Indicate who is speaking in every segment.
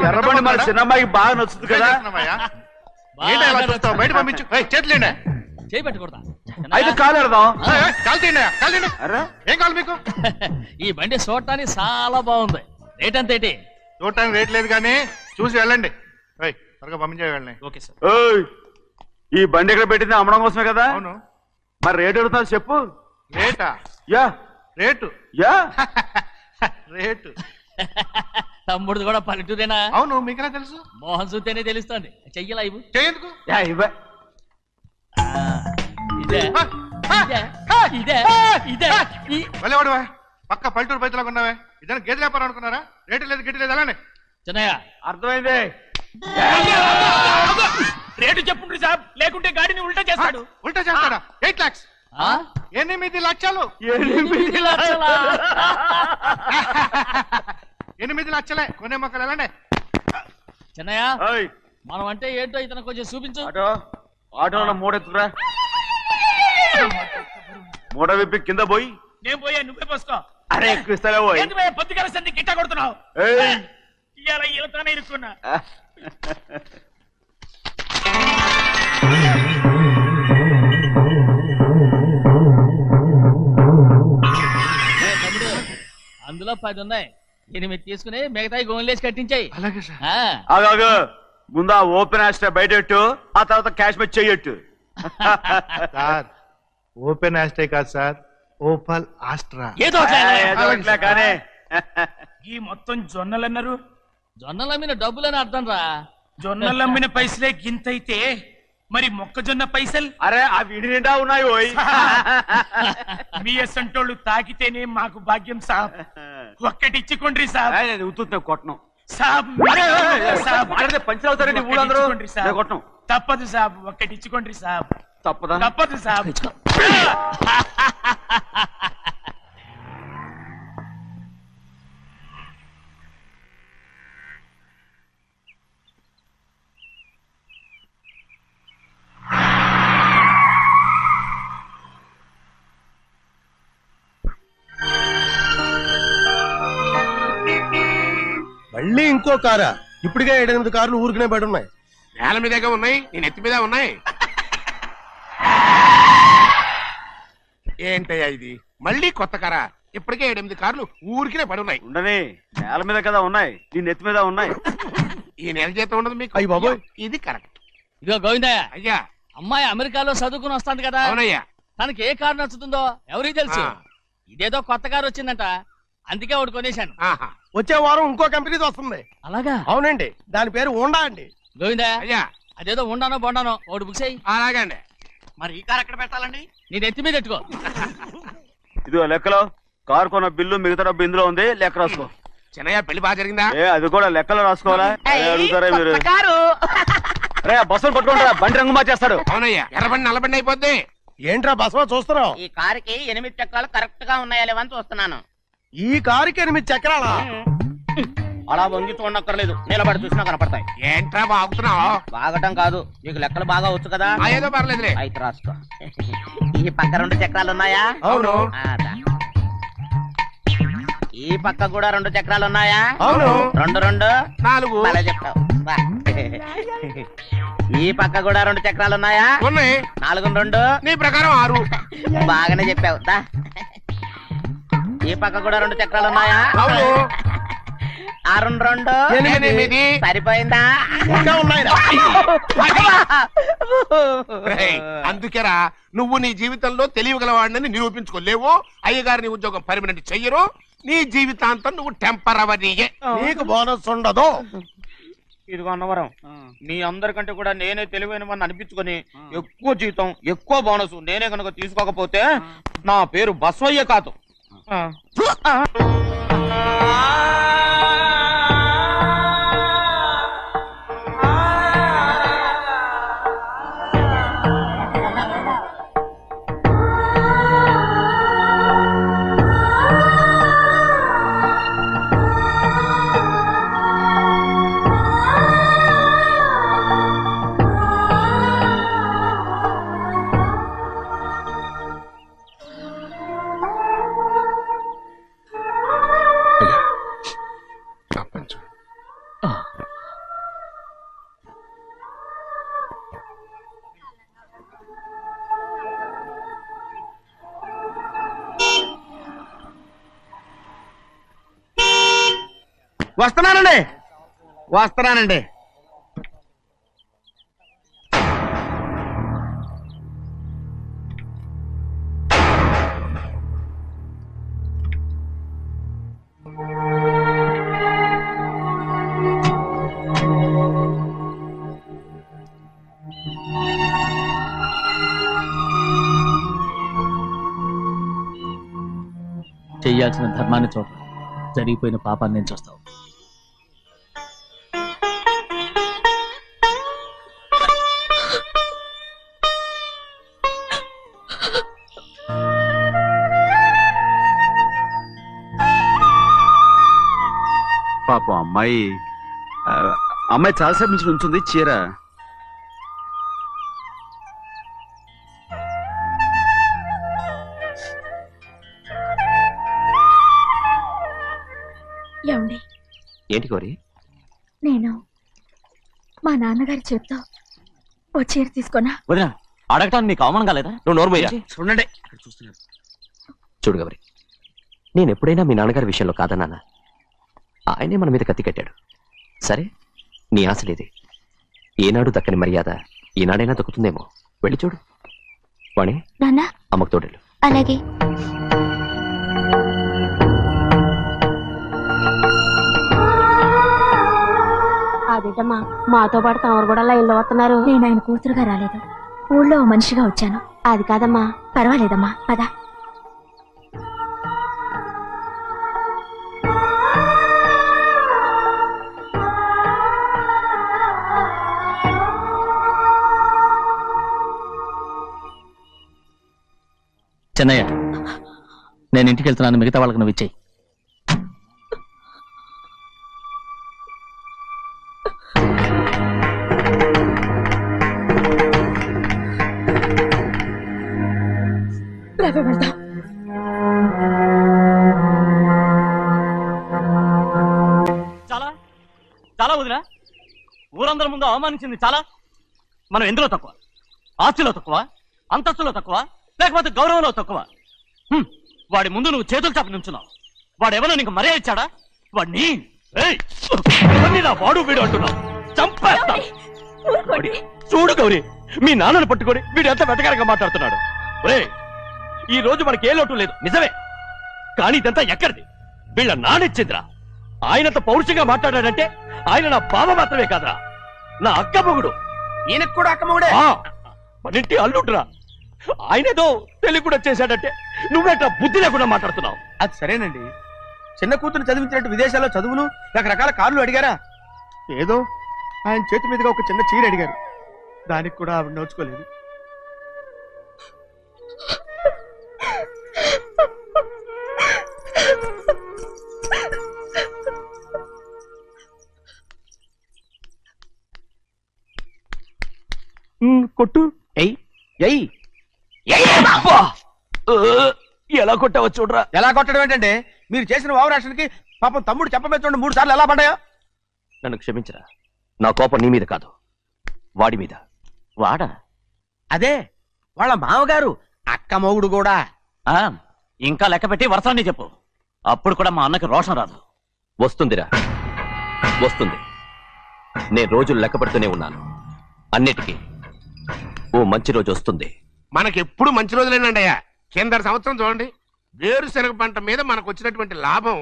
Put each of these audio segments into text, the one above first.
Speaker 1: ఎర్రబండి మన చిన్నమ్మాయికి బాగా నచ్చుతుంది కదా.
Speaker 2: బయట పంపించు. చేతులేండి.
Speaker 3: చేయి పెట్టకూడదా?
Speaker 1: అయితే కాలు ఎడదాం.
Speaker 2: ఏం కావాలి మీకు?
Speaker 3: ఈ బండి చూడటానికి చాలా బాగుంది. రేట్ అంత ఏంటి?
Speaker 2: చూడటానికి రేట్ లేదు కానీ చూసి వెళ్ళండి. త్వరగా పంపించే వెళ్ళండి.
Speaker 3: Okay sir.
Speaker 1: ఈ బండి ఇక్కడ పెట్టింది అమ్మడం కోసమే కదా?
Speaker 2: అవును.
Speaker 1: మరి రేట్ అడుగుతావు చెప్పు.
Speaker 2: రేటా?
Speaker 1: Yeah
Speaker 2: rate.
Speaker 1: Yeah
Speaker 2: rate.
Speaker 3: తమ్ముడు కూడా పల్లెటూరేనా?
Speaker 2: అవును. మీకెలా తెలుసు?
Speaker 3: మోహన్ చూస్తేనే తెలుస్తుంది. చెయ్యలా ఇవ్వు.
Speaker 2: చెయ్యేందుకు?
Speaker 3: ఇదే ఇదే ఇదే
Speaker 2: వెళ్ళేవాడువా? పక్క పల్లెటూరు బయటలాగా ఉన్నావే. ఇదే గేదె వ్యాపారం అనుకున్నారా? రేటు లేదు గిట్టు లేదు. అలానే
Speaker 3: చిన్నయ్య
Speaker 1: అర్థమైంది.
Speaker 3: రేటు చెప్పుండ్రి సాబ్, లేకుంటే గాడిని ఉల్టా చేస్తాడు.
Speaker 2: ఉల్టా చేస్తాడా? 8 lakhs. 8 లక్షలు.
Speaker 3: 8 లక్షలా?
Speaker 2: 8 లక్షలే. కొనే మొక్కలు వెళ్ళండి.
Speaker 3: చిన్నయ్య మనం అంటే ఏంటో ఇతను కొంచెం చూపించు.
Speaker 1: ఆటోలో మూడెత్తురా. మూడ విప్పి కింద పోయి.
Speaker 3: నేను పోయా, నువ్వే పోసుకో.
Speaker 1: అరే ఎక్కువస్తాలే పోయి.
Speaker 3: పొద్దుగాల సంది గిట్ట కొడుతున్నావు. ఇవాళ ఈలతోనే ఇరుక్కున్నా. అందులో 10 ఉన్నాయి. 8 తీసుకుని మిగతాయి గోన్లేసి కట్టించాయి.
Speaker 2: అలాగే సార్.
Speaker 1: ఆగాగు. ముందు ఓపెన్ ఆస్ట్రా బయటెట్టు, ఆ తర్వాత క్యాష్ మీద చెయ్యట్టు.
Speaker 2: సార్ ఓపెన్ ఆస్ట్రే కాదు సార్, ఓపల్ ఆస్ట్రా.
Speaker 3: ఏదో
Speaker 1: కానీ
Speaker 3: ఈ మొత్తం జొన్నలు అన్నారు. జొన్నలు అమ్మిన డబ్బులని అర్థం రా. జొన్నలు అమ్మిన పైసలే గింతైతే మరి మొక్కజొన్న పైసలు?
Speaker 1: అరే ఆ విడి నిండా ఉన్నాయి. పోయి
Speaker 3: మీ అసంటోళ్ళు తాకితేనే మాకు భాగ్యం సాబ్. ఒక్కటి ఇచ్చుకోండి సాబ్.
Speaker 1: ఉత్తున్నా కొట్టను
Speaker 3: సాబ్.
Speaker 1: పంచర్ అవుతారండి ఊళ్ళందరూ. కొట్టను.
Speaker 3: తప్పదు సాబ్, ఒక్కటి ఇచ్చుకోండి సాబ్.
Speaker 1: తప్పదా?
Speaker 3: తప్పదు సాబ్.
Speaker 4: మళ్ళీ ఇంకో కారా? ఇప్పటికే 7-8 కార్లు ఊరికనే బయట ఉన్నాయి.
Speaker 2: నేల మీదగా ఉన్నాయి, నేను ఎత్తి మీద ఉన్నాయి. ఏంటయ్యా ఇది? మళ్ళీ కొత్త కారా? ఇప్పటికే 7-8 కార్లు ఊరికినే పడి ఉన్నాయి.
Speaker 1: ఉండని, నేల మీద కదా ఉన్నాయి, నీ నెత్తి మీద ఉన్నాయి.
Speaker 2: ఈ నెల జీతం ఉండదు మీకు.
Speaker 4: అయ్యి బాబోయ్.
Speaker 2: ఇది కరెక్ట్.
Speaker 3: ఇదిగో గోవిందయ్య,
Speaker 2: అయ్యా
Speaker 3: అమ్మాయి అమెరికాలో చదువుకుని వస్తాంది కదా.
Speaker 2: అవునయ్యా.
Speaker 3: తనకి ఏ కారు నచ్చుతుందో ఎవరికి తెలుసు. ఇదేదో కొత్త కారు వచ్చిందంట, అందుకే ఒకటి కొనేశాను.
Speaker 4: వచ్చే వారం ఇంకో కంపెనీది వస్తుంది.
Speaker 3: అలాగా?
Speaker 4: అవునండి, దాని పేరు హోండా అండి.
Speaker 3: గోవిందయ్య,
Speaker 2: అయ్యా
Speaker 3: అదేదో ఉండానో బొండానో ఒకటి బుక్ చేయి.
Speaker 2: అలాగండి.
Speaker 3: మరి ఈ కారు ఎక్కడ పెట్టాలండి? నీ నెత్తి మీద పెట్టుకో.
Speaker 1: ఇదిగో లెక్కలో కారు కొన్న బిల్లు, మిగతా డబ్బు ఇందులో ఉంది, లెక్క రాసుకో.
Speaker 2: చిన్నయ్య పెళ్లి బాగా జరిగిందా?
Speaker 1: అది కూడా లెక్కలో రాసుకోవాలా? అడుగుతారా మీరు? రే బస్సులు పట్టుకుంటారా, బండి రంగు మార్చేస్తాడు.
Speaker 2: అవునయ్యా, ఎర్రబండి నల్లబండి అయిపోద్ది.
Speaker 4: ఏంట్రా బసవా చూస్తున్నావు?
Speaker 5: ఈ కారుకి 8 చక్రాలు కరెక్ట్ గా ఉన్నాయా లేవని చూస్తున్నాను.
Speaker 4: ఈ కారుకి 8 చక్రాలా?
Speaker 5: అలా వంగి చూడక్కర్లేదు, నిలబడి చూసినా కనపడతాయి.
Speaker 2: ఏంట్రా బాగుతున్నావు?
Speaker 5: బాగటం కాదు, నీకు లెక్కలు బాగా వచ్చు కదా.
Speaker 2: ఏదో పర్లేదులే.
Speaker 5: అయితే రాసుకో. ఈ పక్క 2 చక్రాలు ఉన్నాయా?
Speaker 2: అవును.
Speaker 5: ఈ పక్క కూడా 2 చక్రాలు ఉన్నాయా?
Speaker 2: అవును.
Speaker 5: 2 2
Speaker 2: 4.
Speaker 5: అలా చెప్తావు. ఈ పక్క కూడా 2 చక్రాలు ఉన్నాయా?
Speaker 2: ఉన్నాయి.
Speaker 5: 4 2
Speaker 2: నీ ప్రకారం 6.
Speaker 5: బాగానే చెప్పావు. ఈ పక్క కూడా 2 చక్రాలు ఉన్నాయా?
Speaker 2: అవును.
Speaker 5: 6 2
Speaker 2: 8.
Speaker 5: సరిపోయిందా?
Speaker 2: అందుకేరా నువ్వు నీ జీవితంలో తెలియగలవాడిని నిరూపించుకోలేవు. అయ్యగారు నీ ఉద్యోగం పర్మనెంట్ చెయ్యరు. నీ జీవితాంతం నువ్వు టెంపరవరీయే.
Speaker 4: నీకు బోనస్ ఉండదు.
Speaker 5: ఇదిగో అన్నవరం, మీ అందరికంటే కూడా నేనే తెలివైన వాడిని అనిపించుకొని ఎక్కువ జీతం, ఎక్కువ బోనస్ నేనే కనుక తీసుకోకపోతే నా పేరు బస్వయ్య కాదు.
Speaker 2: వస్తున్నానండి వస్తున్నానండి.
Speaker 3: చెయ్యాల్సిన ధర్మాన్ని చూడ జరిగిపోయిన పాపాన్ని నేను చూస్తావు.
Speaker 1: పాపం అమ్మాయి చాలాసేపు నుంచి ఉంచుంది చీర.
Speaker 6: ఏమండి?
Speaker 7: ఏంటి కోరి?
Speaker 6: నేను మా నాన్నగారి చేత్తో ఓ చీర తీసుకున్నా.
Speaker 5: వదినా అడగటానికి నీకు అవమానం కాలేదా?
Speaker 7: నువ్వు నోర్మయ్యా.
Speaker 5: చూడండి
Speaker 7: చూడు గౌరి, నేను ఎప్పుడైనా మీ నాన్నగారి విషయంలో కాదన్నానా? ఆయనే మన మీద కత్తి కట్టాడు. సరే, నీ ఆశలేది. ఏనాడు దక్కని మర్యాద ఈనాడైనా దక్కుతుందేమో. వెళ్ళి చూడు. వాణి,
Speaker 6: నాన్న
Speaker 7: అమ్మకు తోడేళ్ళు.
Speaker 6: అలాగే.
Speaker 8: అదేటమ్మా, మాతో పాటు తమరు కూడా లైన్లో వస్తున్నారు.
Speaker 6: నేను ఆయన కూతురుగా రాలేదు, ఊళ్ళో ఓ మనిషిగా వచ్చాను.
Speaker 8: అది కాదమ్మా.
Speaker 6: పర్వాలేదమ్మా, పద.
Speaker 3: చెన్నయ్య, నేను ఇంటికి వెళ్తున్నాను. మిగతా వాళ్ళకి నువ్వు ఇచ్చేయి. చాలా చాలా వదినా, ఊరందరి ముందు అవమానించింది చాలా. మనం ఎందులో తక్కువ? ఆస్తిలో తక్కువ? అంతస్తులో తక్కువ? లేకపోతే గౌరవంలో తక్కువ? వాడి ముందు నువ్వు చేతులు చాపి నుంచున్నావు. వాడెవరో నీకు మర్యాద ఇచ్చాడా? వాడిని వాడు వీడు అంటున్నావు. చంపేస్తా. చూడు గౌరీ, మీ నాన్నను పట్టుకొని వీడు ఎంత వెతకారంగా మాట్లాడుతున్నాడు. ఈ రోజు మనకి ఏ లోటు లేదు నిజమే, కానీ ఇదంతా ఎక్కడిది? వీళ్ళ నానిచ్చిందిరా. ఆయనంత పౌరుషంగా మాట్లాడాడంటే ఆయన నా బావ మాత్రమే కాదురా, నా అక్క మొగుడు.
Speaker 2: ఈయనకు కూడా అక్కమ్మగుడే.
Speaker 3: మనింటి అల్లుడురా. ఆయనేదో తెలివి కూడా చేశాడంటే నువ్వేట్లా బుద్ధి లేకుండా మాట్లాడుతున్నావు.
Speaker 4: అది సరేనండి, చిన్న కూతురు చదివించినట్టు విదేశాల్లో చదువులు రకరకాల కార్లు అడిగారా? ఏదో ఆయన చేతి మీదుగా ఒక చిన్న చీర అడిగారు, దానికి కూడా ఆవిడ నోచుకోలేదు. కొట్టు.
Speaker 3: ఎలా కొట్టావో చూడరా.
Speaker 4: ఎలా కొట్టడం ఏంటంటే, మీరు చేసిన వావరాక్షణకి పాపం తమ్ముడు చెప్పమే చూడండి 3 సార్లు ఎలా పడ్డాయో.
Speaker 7: నన్ను క్షమించరా. నా కోపం నీ మీద కాదు, వాడి మీద.
Speaker 3: వాడా?
Speaker 4: అదే వాళ్ళ మామగారు అక్క మొగుడు కూడా.
Speaker 3: ఇంకా లెక్క పెట్టి వరసాన్ని చెప్పు, అప్పుడు కూడా మా అన్నకి రోషం రాదు.
Speaker 7: వస్తుందిరా, వస్తుంది. నేను రోజులు లెక్క పెడుతూనే ఉన్నాను. అన్నిటికీ ఓ మంచి రోజు వస్తుంది.
Speaker 2: మనకెప్పుడు మంచి రోజులేనండి అయ్యా. కింద సంవత్సరం చూడండి, వేరుశనగ పంట మీద మనకు వచ్చినటువంటి లాభం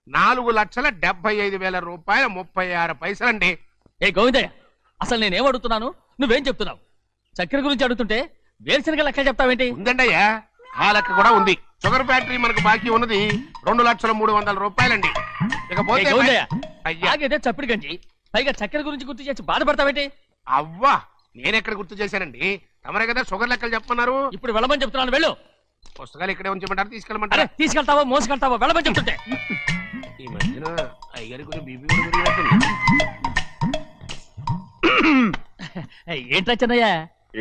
Speaker 2: 4,75,000 రూపాయల 36 పైసలండి.
Speaker 3: ఏ గోవిందయ్య, అసలు నేనేం అడుగుతున్నాను, నువ్వేం చెప్తున్నావు? చక్కెర గురించి అడుగుతుంటే వేరుశనగ లెక్క చెప్తావేంటి?
Speaker 2: ఉందండి అయ్యా, ఆ లెక్క కూడా ఉంది. షుగర్ ఫ్యాక్టరీ మనకు బాకీ ఉన్నది 2,03,00,000 రూపాయలండి. ఇకపోతే
Speaker 3: ఆగేదే చప్పిడి గంజి, పైగా చక్కెర గురించి గుర్తు చేసి బాధపడతావేంటి?
Speaker 2: అవ్వా, నేనెక్కడ గుర్తు చేశానండి, తమరే కదా షుగర్ లెక్కలు చెప్పమన్నారు.
Speaker 3: ఇప్పుడు వెళ్ళమని చెప్తున్నాను, వెళ్ళు.
Speaker 2: పుస్తకాలు ఇక్కడే ఉంచమంటారు, తీసుకెళ్ళమంటారా?
Speaker 3: తీసుకెళ్తావో మోసుకెళ్తావో వెళ్ళమని చెప్తుంటే.
Speaker 2: ఈ మధ్యన అయ్యగారి కొంచెం బీపీ కూడా పెరిగినట్టుంది.
Speaker 3: ఏంట్రా చిన్నయ్య?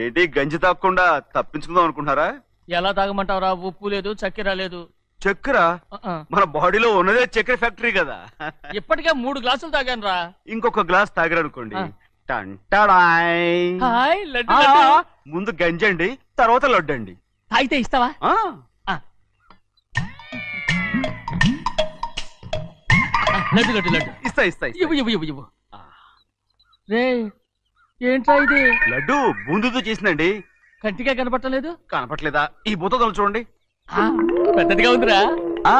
Speaker 1: ఏంటి గంజి తాగకుండా తప్పించుకుందాం అనుకుంటున్నారా?
Speaker 3: ఎలా తాగమంటావురా? ఉప్పు లేదు, చక్కెర లేదు.
Speaker 1: చక్కెర మన బాడీలో ఉన్నదే చక్కెర ఫ్యాక్టరీ కదా.
Speaker 3: ఇప్పటికే 3 గ్లాసులు తాగాను రా.
Speaker 1: ఇంకొక గ్లాస్ తాగరనుకోండి, ముందు గంజండి, తర్వాత లడ్డండి.
Speaker 3: తాగితే ఇస్తావా? లడ్డు లడ్డు లడ్డు
Speaker 1: ఇస్తా ఇస్తా ఇస్తా.
Speaker 3: ఇవ్వు ఇవ్వు ఇవ్వు ఇవ్వు రే ఏంట్రా ఇది
Speaker 1: లడ్డు బూందుతో చేసిందండి.
Speaker 3: కంటిగా కనపట్టలేదు
Speaker 1: కనపట్లేదా? ఈ బూతలు చూడండి.
Speaker 3: పెద్దదిగా ఉందిరా
Speaker 1: ఆ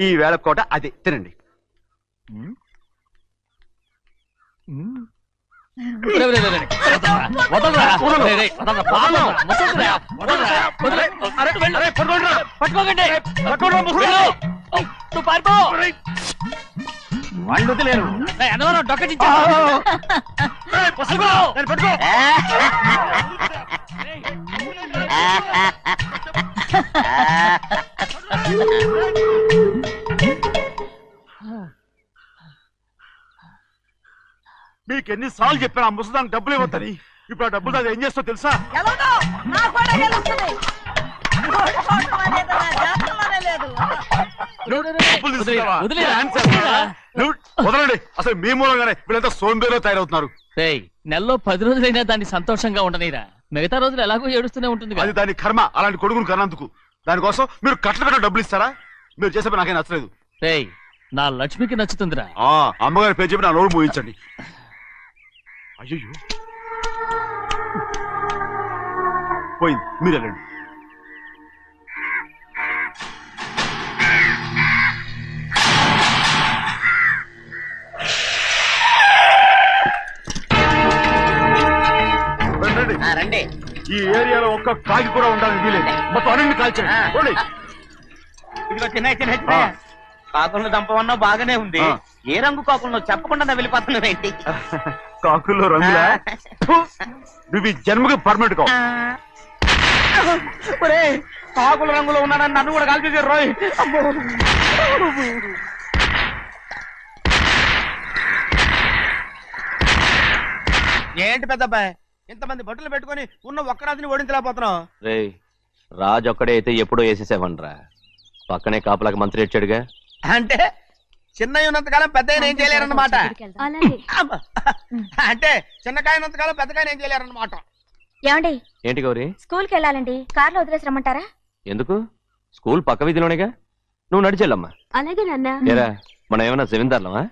Speaker 1: ఈ వేళ కోట అదే తినండి.
Speaker 3: రే, రే, రే, రే. వదలరా. రే, రే, వదలరా. పాపం. ముసలిరా. వదలరా. వదలరా. పట్టుకోకండి. వెళ్ళు. నువ్వు పారిపో.
Speaker 1: వాళ్ళు వదిలేరు.
Speaker 3: రే, అన్నవరం డొక్కటిచ్చా. పట్టుకో. పట్టుకో.
Speaker 1: మీకు ఎన్నిసార్లు చెప్పాను ఆ ముసదానికి డబ్బులు ఇవ్వద్దని. ఇప్పుడు ఆ డబ్బులు అది ఏం చేస్తో తెలుసా? డబ్బులు తీసుకురావా?
Speaker 3: వదిలేరా.
Speaker 1: నువ్వు వదలండి. అసలు మీ మూలంగానే వీళ్ళంతా సోంబేలో తయారవుతున్నారు.
Speaker 3: రేయ్, నెలలో 10 రోజులైనా దాన్ని సంతోషంగా ఉండనీరా. మిగతా రోజులు ఎలాగో ఏడుస్తూనే ఉంటుంది
Speaker 1: అది దాని కర్మ. అలాంటి కొడుకును కన్నందుకు దానికోసం మీరు కట్ల డబ్బులు ఇస్తారా? మీరు చేసే పని నాకేం నచ్చలేదు.
Speaker 3: రేయ్, నా లక్ష్మికి నచ్చుతుందిరా.
Speaker 1: ఆ అమ్మగారి పేరు చెప్పి నా నోరు మూయించండి. అయ్యో పోయింది. మీరు వెళ్ళండి.
Speaker 5: రండి.
Speaker 1: ఈ ఏరియాలో ఒక్క కాకి కూడా ఉండాలని వీలేదు. మొత్తం అన్ని కాల్చండి.
Speaker 5: ఇదిగో చిన్న కాకులను దంపమన్నా బాగానే ఉంది.
Speaker 1: ఆ.
Speaker 5: ఏ రంగు కాకులను చెప్పకుండా వెళ్ళిపోతున్నావు ఏంటి?
Speaker 1: కాకుల్లో రంగులా? నువ్వు ఈ జన్మకి పర్మనెంట్ కావు.
Speaker 5: కాకుల రంగులో ఉన్నానని నన్ను కూడా కాల్చేసారు రోయ్.
Speaker 4: ఏంటి పెద్దబ్బాయి ఇంతమంది బట్టలు పెట్టుకొని ఉన్న ఒక్క రాజుని ఓడించలేకపోతున్నావు?
Speaker 7: రే రాజు ఒక్కడే అయితే ఎప్పుడో వేసేసేవనరా. పక్కనే కాపలాకి మంత్రి ఇచ్చాడుగా.
Speaker 4: అంటే చిన్నయ్య ఉన్నంతకాలం పెద్ద ఏం చేయలేరన్నమాట.
Speaker 6: అలాగే
Speaker 4: అంటే చిన్నకాయ ఉన్నంతకాలం పెద్దకాయ ఏం చేయలేరన్నమాట.
Speaker 6: ఏమండి
Speaker 7: ఏంటి గౌరీ?
Speaker 6: స్కూల్కి వెళ్ళాలండి. కార్లో వదిలేసి రమ్మంటారా?
Speaker 7: ఎందుకు? స్కూల్ పక్క వీధిలోనేగా. నువ్వు నడిచెళ్ళమ్మా.
Speaker 8: అలాగే నాన్న.
Speaker 7: ఏరా మనం ఏమైనా జమీందార్లమా?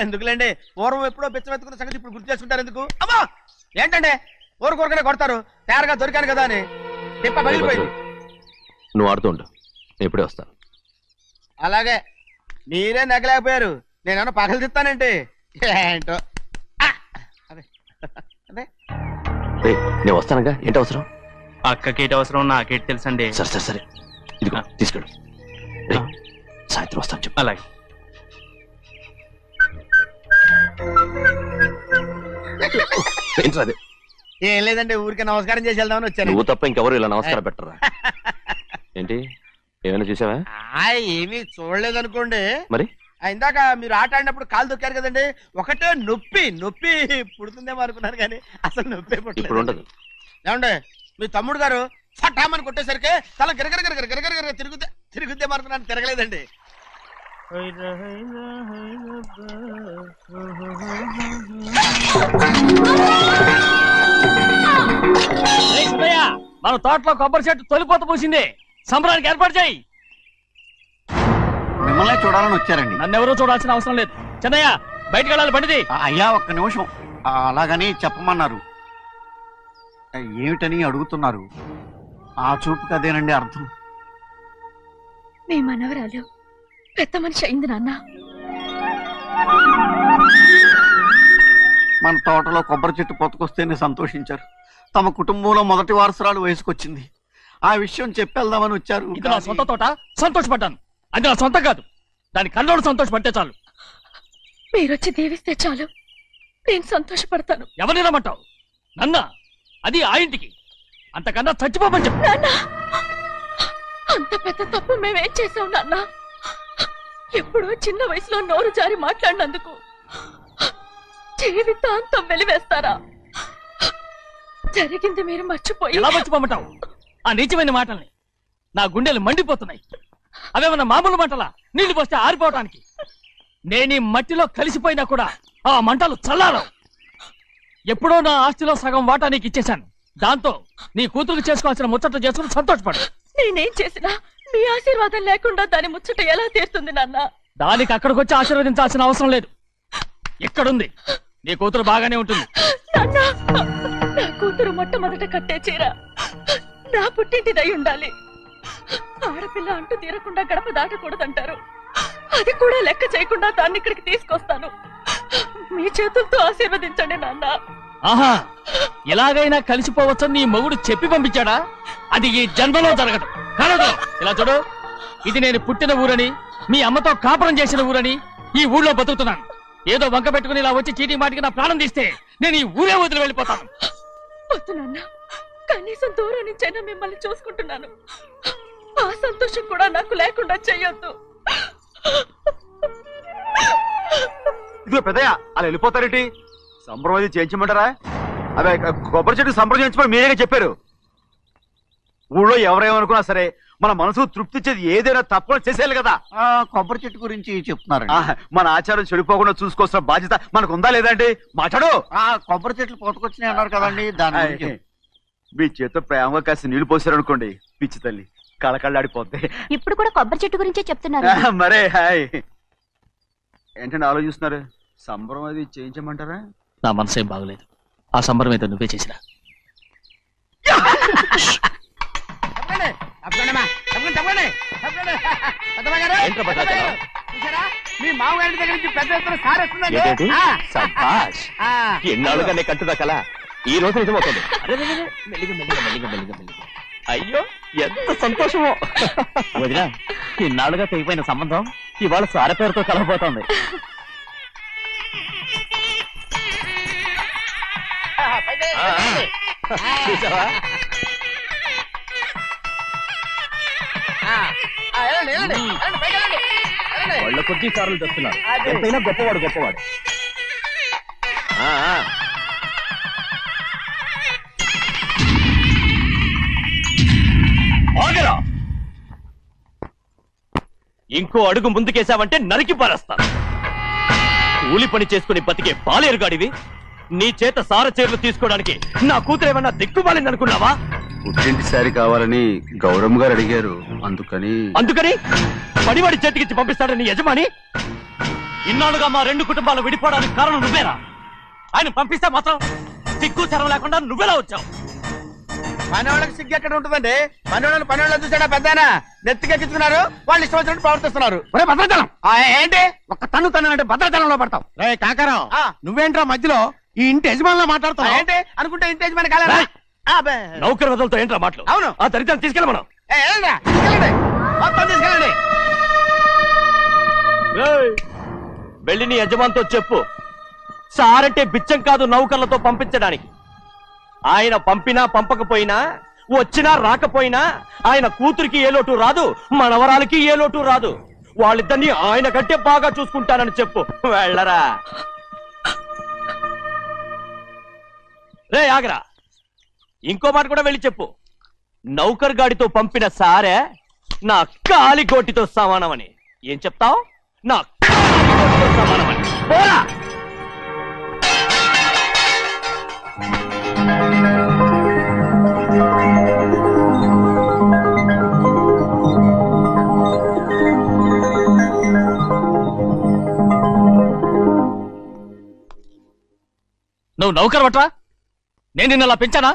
Speaker 4: ఎందుకులేండి, పూర్వం ఎప్పుడో పిచ్చమెత్తుకున్న సంగతి ఇప్పుడు గుర్తు చేసుకుంటారు ఎందుకు? అమ్మా ఏంటంటే ఊరుకోరుకనే కొడతారు. తయారుగా దొరికాను కదా అని తిప్ప పగిలిపోయింది.
Speaker 7: నువ్వు ఆడుతూ ఉండు, ఎప్పుడే వస్తాను.
Speaker 4: అలాగే మీరే నగ్గలేకపోయారు, నేనేమన్నా పగలు తిస్తానంటే ఏంటో. అదే అదే
Speaker 7: రే నేను వస్తానుగా. ఏంటి అవసరం?
Speaker 5: అక్కకేటి అవసరం నాకేటి తెలుసండి.
Speaker 7: సరే సరే సరే ఇదిగో తీసుకెళ్ళు. రే సాయంత్రం వస్తాను చెప్పు.
Speaker 5: అలాగే.
Speaker 7: ఏంట్రా అది?
Speaker 4: ఏం లేదండి, ఊరికే నమస్కారం చేసి వెళ్దామని వచ్చాను.
Speaker 7: నువ్వు తప్ప ఇంకెవరు ఇలా నమస్కారం పెట్టరా? ఏంటి ఏమైనా చూసావా?
Speaker 4: ఏమీ చూడలేదనుకోండి.
Speaker 7: మరి
Speaker 4: ఇందాక మీరు ఆట ఆడినప్పుడు కాలు దొక్కారు కదండి, ఒకటే నొప్పి నొప్పి పుడుతుందేమో అనుకున్నాను కానీ అసలు నొప్పి
Speaker 7: ఇప్పుడు ఉండదు.
Speaker 4: ఏమండి మీ తమ్ముడు గారు ఫటామని కొట్టేసరికి తల గిరగర గిరగర గిరగర తిరుగుద్దేమో అనుకున్నాను, తిరగలేదండి.
Speaker 3: మన తోటలో కొబ్బరి చెట్టు తొలిపోత పూసింది. సంబరానికి ఏర్పాటు చేయి.
Speaker 9: మిమ్మల్ని చూడాలని వచ్చారండి.
Speaker 3: నన్నెవరూ చూడాల్సిన అవసరం లేదు. చెన్నయ్య బయటకు వెళ్ళాలి. బండిది.
Speaker 9: అయ్యా ఒక్క నిమిషం. అలాగని చెప్పమన్నారు. ఏమిటని అడుగుతున్నారు? ఆ చూపుకి అదేనండి అర్థం.
Speaker 6: మీ మనవరాలు పెద్ద మనిషి అయింది నాన్న.
Speaker 9: మన తోటలో కొబ్బరి చెట్టు పొత్తుకొస్తేనే సంతోషించారు. తమ కుటుంబంలో మొదటి వారసురాలు వయసుకొచ్చింది. ఆ విషయం చెప్పేద్దామని వచ్చారు.
Speaker 3: ఇది నా సొంత తోట, సంతోషపడ్డాను. అది నా సొంతం కాదు. దాని కళ్ళోడు సంతోషపడితే చాలు.
Speaker 6: మీరొచ్చి దీవిస్తే చాలు, నేను సంతోషపడతాను.
Speaker 3: ఎవరిని రమ్మంటావు? నన్న? అది ఆ ఇంటికి. అంతకన్నా చచ్చిపోమని చెప్పు.
Speaker 6: నాన్న, అంత పెద్ద తప్పు మేమేం చేసాం నాన్న? ఎప్పుడో చిన్న వయసులో నోరు జారి మాట్లాడినందుకు జీవితాంతం వెలివేస్తారా? జరిగింది మీరు మర్చిపోయి.
Speaker 3: ఎలా మర్చిపోమంటావు ఆ నీచమైన మాటల్ని? నా గుండెలు మండిపోతున్నాయి. అవేమన్నా మామూలు మంటలా? నీళ్లు పోస్తే ఆరిపోవటానికి. నేనీ మట్టిలో కలిసిపోయినా కూడా ఆ మంటలు చల్లారవు. ఎప్పుడో నా ఆస్తిలో సగం వాటా నీకు ఇచ్చేశాను. దాంతో నీ కూతురు చేసుకోవాల్సిన ముచ్చట్లు చేసుకుని సంతోషపడు.
Speaker 6: నేనేం చేసినా మీ ఆశీర్వాదం లేకుండా దాని ముచ్చట ఎలా తీరుతుంది నాన్న?
Speaker 3: దానికి అక్కడికి వచ్చి ఆశీర్వదించాల్సిన అవసరం లేదు. ఎక్కడుంది? నీ కూతురు బాగానే ఉంటుంది.
Speaker 6: నా కూతురు మొట్టమొదట కట్టే చీర నా పుట్టింటిదై ఉండాలి. ఆడపిల్ల అంటూ తీరకుండా గడప దాటకూడదంటారు. అది కూడా లెక్క చేయకుండా దాన్ని ఇక్కడికి తీసుకొస్తాను. మీ చేతులతో ఆశీర్వదించండి నాన్న.
Speaker 3: ఆహా, ఎలాగైనా కలిసిపోవచ్చని నీ మొగుడు చెప్పి పంపించాడా? అది ఈ జన్మలో జరగదు. కలదు. ఇలా చూడు, ఇది నేను పుట్టిన ఊరని, మీ అమ్మతో కాపురం చేసిన ఊరని ఈ ఊళ్ళో బతుకుతున్నాను. ఏదో వంక పెట్టుకుని ఇలా వచ్చి చీటీ మాటికి నా ప్రాణం తీస్తే నేను ఈ ఊరే వదిలి వెళ్ళిపోతాను.
Speaker 6: వద్దు నాన్న, కనీసం దూరం నుంచైనా మిమ్మల్ని చూసుకుంటున్నాను. ఆ సంతోషం కూడా నాకు లేకుండా చెయ్యొద్దు.
Speaker 1: ఇదిగో పెద్దయ్య, అలా వెళ్ళిపోతారేంటి? సంబరం అది చేయించమంటారా? అదే కొబ్బరి చెట్టు సంబరం చేయించమని మీరేగా చెప్పారు. ఊళ్ళో ఎవరేమనుకున్నా సరే మన మనసు తృప్తి ఇచ్చేది ఏదైనా తప్పకుండా చేసేయాలి కదా.
Speaker 9: కొబ్బరి చెట్టు గురించి చెప్తున్నారు.
Speaker 1: మన ఆచారం చెడిపోకుండా చూసుకోవాల్సిన బాధ్యత మనకు ఉందా లేదండి? మాట్లాడు.
Speaker 9: కొబ్బరి చెట్లు పోతకొచ్చినాయి అన్నారు కదండి, దాని గురించి.
Speaker 1: మీ చేత ప్రేమగా కాసి నీళ్లు పోసారు అనుకోండి, పిచ్చి తల్లి కళకళ్ళాడిపోద్ది.
Speaker 8: ఇప్పుడు కూడా కొబ్బరి చెట్టు గురించే చెప్తున్నారు.
Speaker 1: మరే హాయ్ ఏంటంటే ఆలోచిస్తున్నారు? సంబరం అది చేయించమంటారా?
Speaker 3: నా మనసు ఏం బాగలేదు. ఆ సంబరం ఏదో నువ్వే చేసినా.
Speaker 2: మీ మామగారి దగ్గర నుంచి పెద్ద ఎత్తున సార్ వస్తుందండి.
Speaker 7: ఎన్నాళ్ళుగానే కట్టుదా కల ఈ రోజు నిజమవుతుంది. అయ్యో ఎంత సంతోషమో. వదినా, ఇన్నాళ్ళుగా తెగిపోయిన సంబంధం ఇవాళ సార పేరుతో కలగబోతోంది. చూసావా? వాళ్ళ కొద్ది సార్లు తెస్తున్నారు. ఎంతైనా గొప్పవాడు గొప్పవాడు. ఆగరా! ఇంకో అడుగు ముందుకేశావంటే నరికి పారేస్తాను. కూలి పని చేసుకుని బతికే బాలేరుగాడివి. నీ చేత సార చీరలు తీసుకోవడానికి నా కూతురు ఏమన్నా దిక్కుమాలింది అనుకున్నావా?
Speaker 1: పుట్టింటి సారి కావాలని గౌరమ్మ గారు అడిగారు. అందుకని పడివాడి చేతికిచ్చి పంపిస్తాడని యజమాని.
Speaker 3: ఇన్నాళ్ళుగా మా రెండు కుటుంబాలు విడిపోవడానికి కారణం నువ్వేరా? ఆయన పంపిస్తే మాత్రం సిగ్గు చరం లేకుండా నువ్వెలా వచ్చావు?
Speaker 4: పనివాళ్ళకి సిగ్గు ఎక్కడ ఉంటుందండి? పనివాళ్ళు చూసాడా పెద్దనా నెత్తికెక్కించుకున్నారు. వాళ్ళు ఇష్టం వచ్చినట్టు ప్రవర్తిస్తున్నారు.
Speaker 2: భద్రాచలం
Speaker 4: ఏంటి
Speaker 2: ఒక్క తన్ను అంటే భద్రాచలంలో పడతావు. రే కాకరం, నువ్వేంట్రా మధ్యలో ఈ ఇంటి యజమానిలో మాట్లాడుతావు?
Speaker 4: ఏంటి అనుకుంటే ఇంటి యజమాని కాలేదా?
Speaker 3: నౌకర్ వదలతో ఏంట్రా మాటలు?
Speaker 4: అవును.
Speaker 3: ఆ దరిద్రాన్ని తీసుకెళ్ళ మనం.
Speaker 4: మొత్తం తీసుకెళ్ళండి.
Speaker 3: వెళ్ళి నీ యజమానితో చెప్పు, సారంటే బిచ్చం కాదు నౌకర్లతో పంపించడానికి. ఆయన పంపినా పంపకపోయినా, వచ్చినా రాకపోయినా ఆయన కూతురికి ఏ లోటు రాదు, మనవరాలకి ఏ లోటు రాదు. వాళ్ళిద్దరినీ ఆయన కంటే బాగా చూసుకుంటానని చెప్పు. వెళ్ళరా. రే ఆగరా, ఇంకో మాట కూడా వెళ్ళి చెప్పు. నౌకర్ గాడితో పంపిన సారే నా కాలిగోటితో సమానమని. ఏం చెప్తావు? నా కాలిగోటితో సమానమని. పోరా. నువ్వు నౌకర్ వట్రా? నేను నిన్నలా పెంచానా?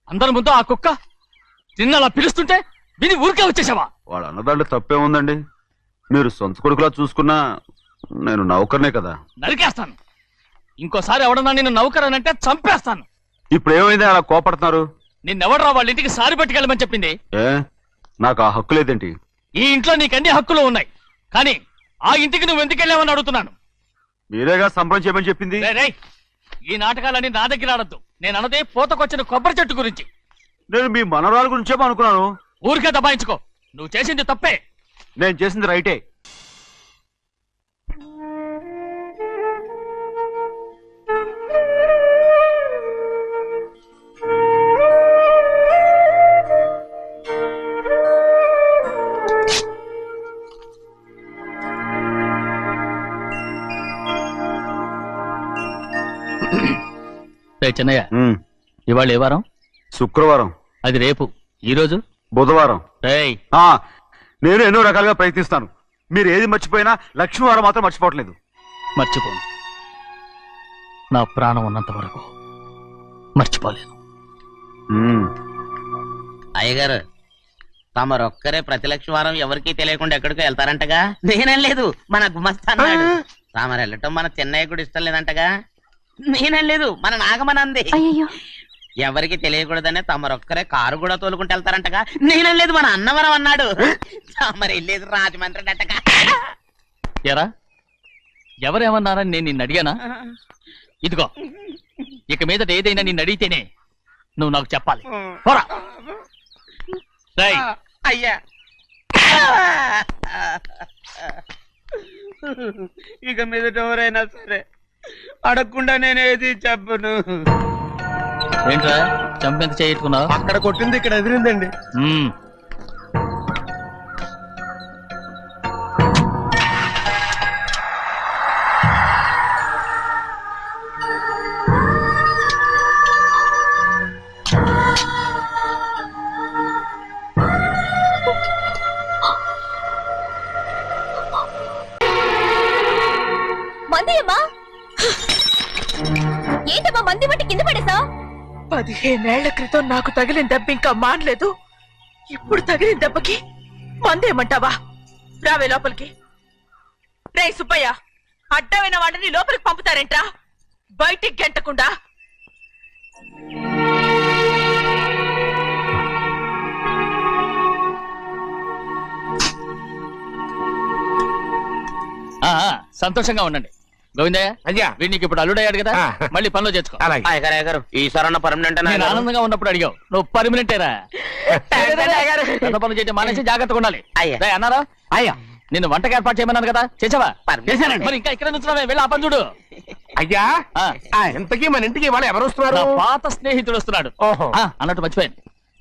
Speaker 3: అందరి ముందు ఆ కుక్క నిన్నలా పిలుస్తుంటే విని ఊరికే వచ్చేసావా?
Speaker 1: వాళ్ళ అన్నదాంట్లో తప్పే ఉందండి. మీరు సొంత కొడుకులా చూసుకున్నా నేను నౌకర్నే కదా.
Speaker 3: నరికేస్తాను. ఇంకోసారి ఎవడన్నా నిన్ను నౌకర్ అని అంటే చంపేస్తాను.
Speaker 1: ఇప్పుడు ఏమైంది అలా కోపడుతున్నారు?
Speaker 3: నిన్నెవడరా వాళ్ళ ఇంటికి సారి పట్టుకెళ్ళమని చెప్పింది?
Speaker 1: నాకు ఆ హక్కు లేదేంటి?
Speaker 3: ఈ ఇంట్లో నీకు అన్ని హక్కులు ఉన్నాయి, కానీ ఆ ఇంటికి నువ్వు ఎందుకు వెళ్ళావని అడుగుతున్నాను.
Speaker 1: మీరేగా సంబరం చేయమని చెప్పింది.
Speaker 3: ఈ నాటకాలన్నీ నా దగ్గర ఆడద్దు. నేను అన్నదే పూతకొచ్చిన కొబ్బరి చెట్టు గురించి.
Speaker 1: నేను మీ మనవరాల గురించేమో అనుకున్నాను.
Speaker 3: ఊరికే దబాయించుకో. నువ్వు చేసింది తప్పే.
Speaker 1: నేను చేసింది రైటే.
Speaker 3: చిన్నయ్య, ఇవాళ ఏ వారం?
Speaker 1: శుక్రవారం.
Speaker 3: అది రేపు. ఈ రోజు
Speaker 1: బుధవారం. నేను ఎన్నో రకాలుగా ప్రయత్నిస్తాను, మీరు ఏది మర్చిపోయినా లక్ష్మీవారం మాత్రం మర్చిపోవట్లేదు.
Speaker 3: మర్చిపోను. నా ప్రాణం ఉన్నంత వరకు మర్చిపోలేను.
Speaker 5: అయ్యగారు తమరొక్కరే ప్రతి లక్షవారం ఎవరికీ తెలియకుండా ఎక్కడికో వెళ్తారంటగా? నేనేం లేదు, మన గుమస్తా అన్నాడు. తామరు వెళ్ళటం మన చెన్నయ్య కూడా ఇష్టం లేదంటగా? నేనేం లేదు, మన నాగమనంది. ఎవరికి తెలియకూడదనే తమరొక్కరే కారు కూడా తోలుకుంటూ వెళ్తారంటగా? నేనేం లేదు, మన అన్నవరం అన్నాడు. తమరు వెళ్ళేది రాజమండ్రి అంటగా.
Speaker 3: ఎరా ఎవరేమన్నారని నేను నిన్ను అడిగానా? ఇదిగో ఇక మీదట ఏదైనా నిన్ను అడిగితేనే నువ్వు నాకు చెప్పాలి. పోరా. రేయ్,
Speaker 5: అయ్యా ఇక మీదట ఎవరైనా సరే అడగకుండా నేనేది చెప్పను.
Speaker 3: ఏంట్రా చంపెంత చేయించుకున్నావు?
Speaker 4: అక్కడ కొట్టింది ఇక్కడ ఎదిరిందండి.
Speaker 6: ఏంటమ్మా మంది బట్టి కింద పడేసా? 15 ఏళ్ల క్రితం నాకు తగిలిన దెబ్బ ఇంకా మానలేదు. ఇప్పుడు తగిలిన దెబ్బకి మందేమంటావా? రావే లోపలికి. రే సుబ్బయ్య, అడ్డమైన వాడిని లోపలికి పంపుతారేంట్రా? బయటికి గెంటకుండా.
Speaker 3: సంతోషంగా ఉండండి. గోవిందయ్య,
Speaker 2: అయ్యా
Speaker 3: వీడికి ఇప్పుడు అల్లుడయ్యాడు కదా, మళ్ళీ పనిలో చేర్చుకో.
Speaker 5: అయ్యగారు ఈసారన్న పర్మనెంట్
Speaker 3: నేను ఆనందంగా ఉన్నప్పుడు అడిగావు, నువ్వు పర్మనెంటేరా? పెద్ద పనులు చేయడం మానేసి జాగ్రత్తగా ఉండాలి. రేయ్ అన్నారా?
Speaker 5: అయ్యా
Speaker 3: నిన్ను వంటకి ఏర్పాటు చేయమన్నాను కదా, చేసావా? మరి ఇంకా ఇక్కడ నుంచున్నావే, వెళ్ళి ఆ పని చూడు.
Speaker 2: అయ్యా ఇంతకీ మన ఇంటికి వాళ్ళు ఎవరు వస్తున్నారు?
Speaker 3: నా పాత స్నేహితుడు వస్తున్నాడు. అన్నట్టు మర్చిపోయాను,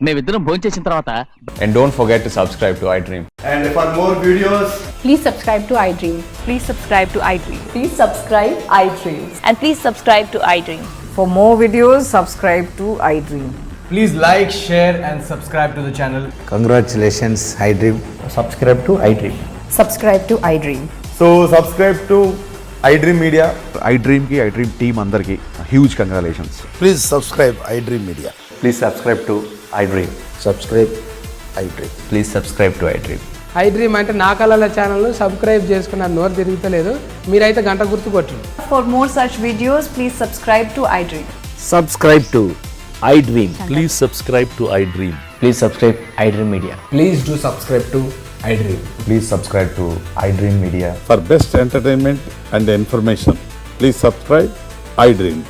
Speaker 3: మేమిద్దరం భోజనం చేసిన తర్వాత.
Speaker 10: And don't forget to subscribe to iDream.
Speaker 9: And for more videos,
Speaker 11: please subscribe to iDream.
Speaker 6: Please subscribe to iDream.
Speaker 11: Please subscribe iDream.
Speaker 6: And please subscribe to iDream.
Speaker 11: For more videos, subscribe to iDream.
Speaker 10: Please like, share and subscribe to the channel.
Speaker 12: Congratulations, iDream.
Speaker 10: Subscribe to iDream.
Speaker 11: Subscribe to iDream.
Speaker 10: So subscribe to iDream Media.
Speaker 1: iDream కి iDream team అందరికి huge congratulations.
Speaker 12: Please subscribe iDream Media.
Speaker 10: Please subscribe to iDream.
Speaker 12: Subscribe iDream.
Speaker 10: Please subscribe to iDream.
Speaker 13: iDream అంటే నా కళల channel subscribe చేసుకున్న నోరు తిరుగుతలేదు, మీరైతే గంట గుర్తు కొట్టండి.
Speaker 11: For more such videos, please subscribe to iDream.
Speaker 12: Subscribe to iDream.
Speaker 10: Please subscribe to iDream.
Speaker 7: Please subscribe iDream Media.
Speaker 10: Please do subscribe to iDream. Please subscribe to iDream Media.
Speaker 14: For best entertainment and information, please subscribe iDream.